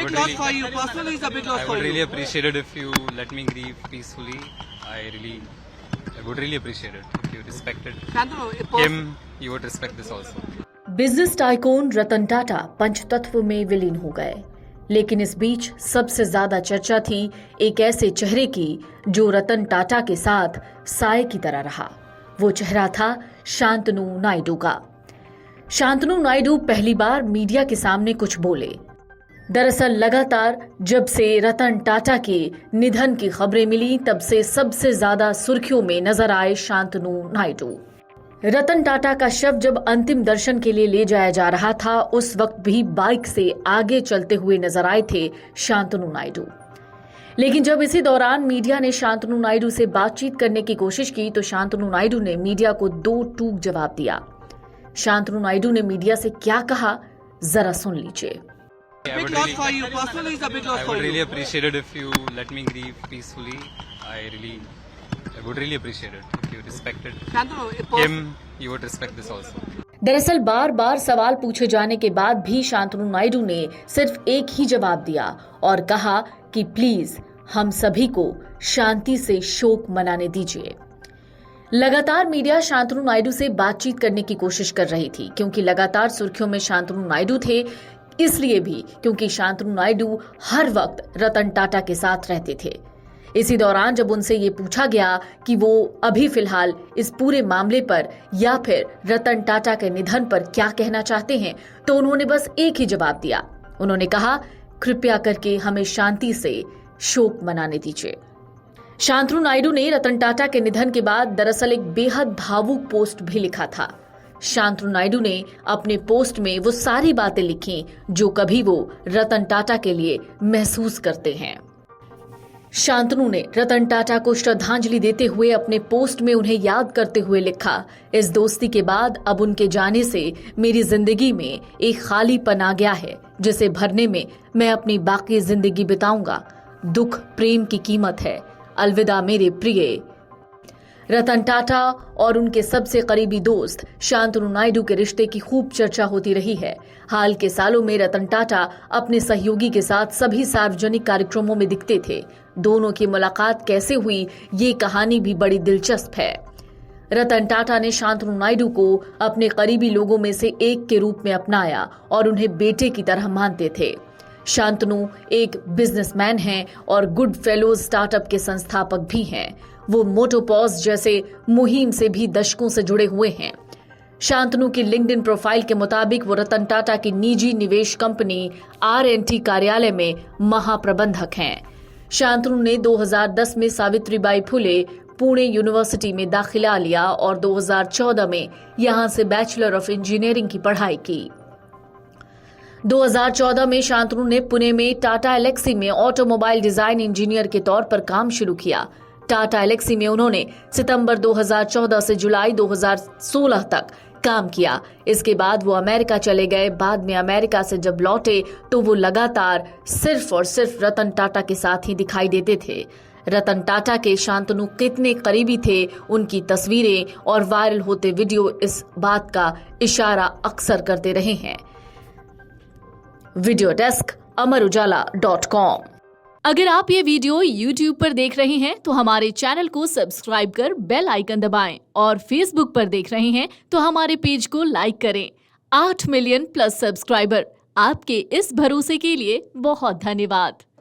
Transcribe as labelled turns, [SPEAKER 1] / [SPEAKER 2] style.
[SPEAKER 1] big loss for you. Personally, it's a big loss
[SPEAKER 2] I
[SPEAKER 1] for
[SPEAKER 2] would
[SPEAKER 1] you.
[SPEAKER 2] really appreciate it if you let me grieve peacefully. I would really appreciate it if you respected
[SPEAKER 1] Shantanu,
[SPEAKER 2] him. You would respect this also.
[SPEAKER 3] Business tycoon Ratan Tata पंचतत्व में विलीन हो गए, लेकिन इस बीच सबसे ज्यादा चर्चा थी एक ऐसे चेहरे की जो रतन टाटा के साथ साए की तरह रहा। वो चेहरा था शांतनु नायडू का। शांतनु नायडू पहली बार मीडिया के सामने कुछ बोले। दरअसल लगातार जब से रतन टाटा के निधन की खबरें मिली तब से सबसे ज्यादा सुर्खियों में नजर आए शांतनु नायडू। रतन टाटा का शव जब अंतिम दर्शन के लिए ले जाया जा रहा था उस वक्त भी बाइक से आगे चलते हुए नजर आए थे शांतनु नायडू। लेकिन जब इसी दौरान मीडिया ने शांतनु नायडू से बातचीत करने की कोशिश की तो शांतनु नायडू ने मीडिया को दो टूक जवाब दिया। शांतनु नायडू ने मीडिया से क्या कहा, जरा सुन लीजिए।
[SPEAKER 1] big loss for you. Personally, it's a big loss
[SPEAKER 2] I
[SPEAKER 1] for
[SPEAKER 2] would really
[SPEAKER 1] you.
[SPEAKER 2] appreciate it if you let me grieve peacefully. I would really appreciate it if you respected
[SPEAKER 1] Shantanu,
[SPEAKER 2] him. You would respect this also.
[SPEAKER 3] दरअसल बार बार सवाल पूछे जाने के बाद भी शांतनु नायडू ने सिर्फ एक ही जवाब दिया और कहा कि प्लीज हम सभी को शांति से शोक मनाने दीजिए। लगातार मीडिया शांतनु नायडू से बातचीत करने की कोशिश कर रही थी क्योंकि लगातार सुर्खियों में शांतनु नायडू थे, इसलिए भी क्योंकि शांतनु नायडू हर वक्त रतन टाटा के साथ रहते थे। इसी दौरान जब उनसे ये पूछा गया कि वो अभी फिलहाल इस पूरे मामले पर या फिर रतन टाटा के निधन पर क्या कहना चाहते हैं तो उन्होंने बस एक ही जवाब दिया। उन्होंने कहा, कृपया करके हमें शांति से शोक मनाने दीजिए। शांतनु नायडू ने रतन टाटा के निधन के बाद दरअसल एक बेहद भावुक पोस्ट भी लिखा था। शांतनु नायडू ने अपने पोस्ट में वो सारी बातें लिखी जो कभी वो रतन टाटा के लिए महसूस करते हैं। शांतनु ने रतन टाटा को श्रद्धांजलि देते हुए अपने पोस्ट में उन्हें याद करते हुए लिखा, इस दोस्ती के बाद अब उनके जाने से मेरी जिंदगी में एक खालीपन आ गया है जिसे भरने में मैं अपनी बाकी जिंदगी बिताऊंगा। दुख प्रेम की कीमत है। अलविदा मेरे प्रिय। रतन टाटा और उनके सबसे करीबी दोस्त शांतनु नायडू के रिश्ते की खूब चर्चा होती रही है। हाल के सालों में रतन टाटा अपने सहयोगी के साथ सभी सार्वजनिक कार्यक्रमों में दिखते थे। दोनों की मुलाकात कैसे हुई ये कहानी भी बड़ी दिलचस्प है। रतन टाटा ने शांतनु नायडू को अपने करीबी लोगों में से एक के रूप में अपनाया और उन्हें बेटे की तरह मानते थे। शांतनु एक बिजनेसमैन हैं और गुड फेलोज स्टार्टअप के संस्थापक भी हैं। वो मोटोपॉज जैसे मुहिम से भी दशकों से जुड़े हुए हैं। शांतनु की लिंक्डइन प्रोफाइल के मुताबिक वो रतन टाटा की निजी निवेश कंपनी R&T कार्यालय में महाप्रबंधक हैं। शांतनु ने 2010 में सावित्रीबाई फुले पुणे यूनिवर्सिटी में दाखिला लिया और 2014 में यहां से बैचलर ऑफ इंजीनियरिंग की पढ़ाई की। 2014 में शांतनु ने पुणे में टाटा एलेक्सी में ऑटोमोबाइल डिजाइन इंजीनियर के तौर पर काम शुरू किया। टाटा एलेक्सी में उन्होंने सितंबर 2014 से जुलाई 2016 तक काम किया। इसके बाद वो अमेरिका चले गए। बाद में अमेरिका से जब लौटे तो वो लगातार सिर्फ और सिर्फ रतन टाटा के साथ ही दिखाई देते थे। रतन टाटा के शांतनु कितने करीबी थे, उनकी तस्वीरें और वायरल होते वीडियो इस बात का इशारा अक्सर करते रहे हैं। Video desk Amar Ujala. अगर आप ये वीडियो YouTube पर देख रहे हैं तो हमारे चैनल को सब्सक्राइब कर बेल आइकन दबाएं और Facebook पर देख रहे हैं तो हमारे पेज को लाइक करें। 8 मिलियन प्लस सब्सक्राइबर, आपके इस भरोसे के लिए बहुत धन्यवाद।